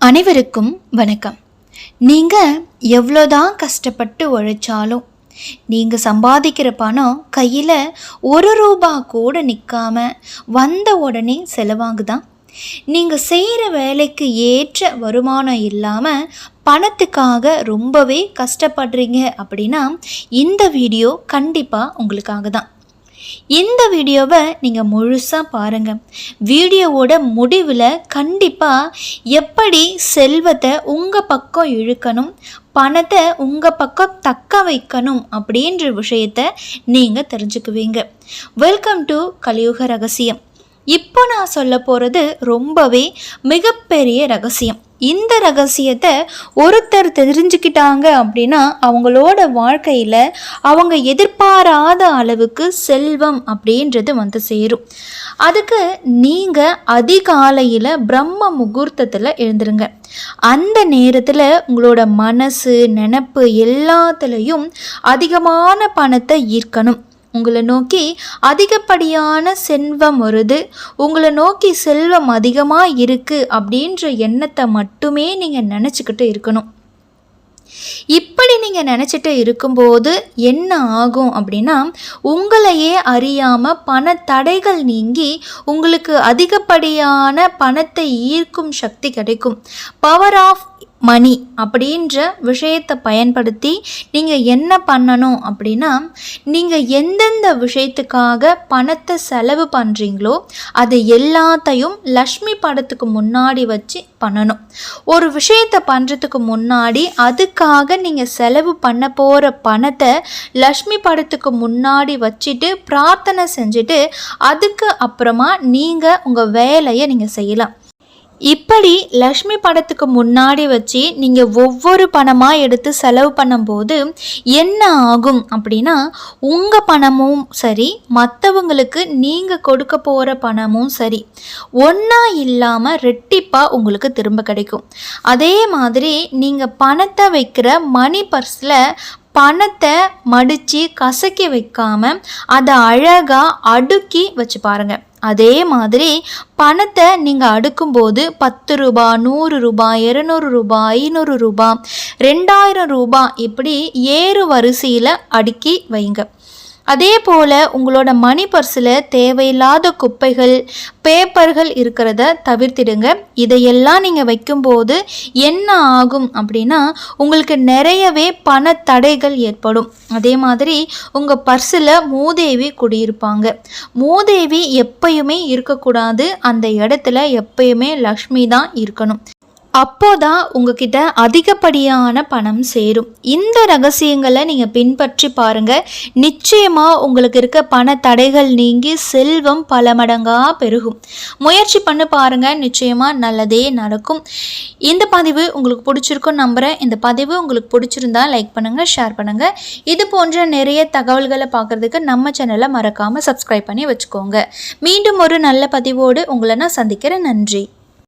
அனைவருக்கும் வணக்கம். நீங்கள் எவ்வளோதான் கஷ்டப்பட்டு உழைச்சாலும் நீங்கள் சம்பாதிக்கிற பணம் கையில் ₹1 கூட நிற்காம வந்த உடனே செலவாகுதான். நீங்கள் செய்கிற வேலைக்கு ஏற்ற வருமானம் இல்லாமல் பணத்துக்காக ரொம்பவே கஷ்டப்படுறீங்க அப்படின்னா இந்த வீடியோ கண்டிப்பாக உங்களுக்காக தான். இந்த வீடியோவை நீங்கள் முழுசாக பாருங்கள். வீடியோவோட முடிவில் கண்டிப்பாக எப்படி செல்வத்தை உங்கள் பக்கம் இழுக்கணும், பணத்தை உங்கள் பக்கம் தக்க வைக்கணும் அப்படின்ற விஷயத்தை நீங்கள் தெரிஞ்சுக்குவீங்க. வெல்கம் டு கலியுக ரகசியம். இப்போ நான் சொல்ல போகிறது ரொம்பவே மிகப்பெரிய ரகசியம். இந்த ரகசியத்தை ஒருத்தர் தெரிஞ்சுக்கிட்டாங்க அப்படின்னா அவங்களோட வாழ்க்கையில் அவங்க எதிர்பாராத அளவுக்கு செல்வம் அப்படின்றது வந்து சேரும். அதுக்கு நீங்கள் அதிகாலையில் பிரம்ம முகூர்த்தத்தில் எழுந்துருங்க. அந்த நேரத்தில் உங்களோட மனசு நினப்பு எல்லாத்துலேயும் அதிகமான பணத்தை ஈர்க்கணும். உங்களை நோக்கி அதிகப்படியான செல்வம் வருது, உங்களை நோக்கி செல்வம் அதிகமாக இருக்குது அப்படின்ற எண்ணத்தை மட்டுமே நீங்கள் நினச்சிக்கிட்டு இருக்கணும். இப்படி நீங்கள் நினச்சிட்டு இருக்கும்போது என்ன ஆகும் அப்படின்னா உங்களையே அறியாமல் பண தடைகள் நீங்கி உங்களுக்கு அதிகப்படியான பணத்தை ஈர்க்கும் சக்தி கிடைக்கும். பவர் ஆஃப் மணி அப்படின்ற விஷயத்தை பயன்படுத்தி நீங்கள் என்ன பண்ணணும் அப்படின்னா நீங்கள் எந்தெந்த விஷயத்துக்காக பணத்தை செலவு பண்ணுறீங்களோ அதை எல்லாத்தையும் லக்ஷ்மி படத்துக்கு முன்னாடி வச்சு பண்ணணும். ஒரு விஷயத்தை பண்ணுறதுக்கு முன்னாடி அதுக்காக நீங்கள் செலவு பண்ண போகிற பணத்தை லக்ஷ்மி படத்துக்கு முன்னாடி வச்சுட்டு பிரார்த்தனை செஞ்சுட்டு அதுக்கு அப்புறமா நீங்கள் உங்கள் வேலையை நீங்கள் செய்யலாம். இப்படி லக்ஷ்மி படத்துக்கு முன்னாடி வச்சு நீங்கள் ஒவ்வொரு பணமாக எடுத்து செலவு பண்ணும்போது என்ன ஆகும் அப்படின்னா உங்கள் பணமும் சரி மற்றவங்களுக்கு நீங்கள் கொடுக்க போகிற பணமும் சரி ஒன்றா இல்லாமல் ரெட்டிப்பாக உங்களுக்கு திரும்ப கிடைக்கும். அதே மாதிரி நீங்கள் பணத்தை வைக்கிற மணி பர்ஸில் பணத்தை மடித்து கசக்கி வைக்காமல் அதை அழகாக அடுக்கி வச்சு பாருங்கள். அதே மாதிரி பணத்தை நீங்கள் அடுக்கும்போது ₹10, ₹100, ₹200, ₹500, ₹2000 இப்படி ஏறு வரிசையில் அடுக்கி வைங்க. அதே போல் உங்களோட மணி பர்ஸில் தேவையில்லாத குப்பைகள் பேப்பர்கள் இருக்கிறத தவிர்த்திடுங்க. இதையெல்லாம் நீங்கள் வைக்கும்போது என்ன ஆகும் அப்படின்னா உங்களுக்கு நிறையவே பண தடைகள் ஏற்படும். அதே மாதிரி உங்கள் பர்ஸில் மூதேவி குடியிருப்பாங்க. மூதேவி எப்பயுமே இருக்கக்கூடாது. அந்த இடத்துல எப்பயுமே லக்ஷ்மி தான் இருக்கணும். அப்போதான் உங்ககிட்ட அதிகப்படியான பணம் சேரும். இந்த ரகசியங்களை நீங்கள் பின்பற்றி பாருங்கள். நிச்சயமாக உங்களுக்கு இருக்க பண தடைகள் நீங்கி செல்வம் பல மடங்காக பெருகும். முயற்சி பண்ணி பாருங்கள், நிச்சயமாக நல்லதே நடக்கும். இந்த பதிவு உங்களுக்கு பிடிச்சிருக்கும் நம்புகிறேன். இந்த பதிவு உங்களுக்கு பிடிச்சிருந்தா லைக் பண்ணுங்கள், ஷேர் பண்ணுங்கள். இது போன்ற நிறைய தகவல்களை பார்க்குறதுக்கு நம்ம சேனலை மறக்காமல் சப்ஸ்கிரைப் பண்ணி வச்சுக்கோங்க. மீண்டும் ஒரு நல்ல பதிவோடு உங்களை நான் சந்திக்கிறேன். நன்றி.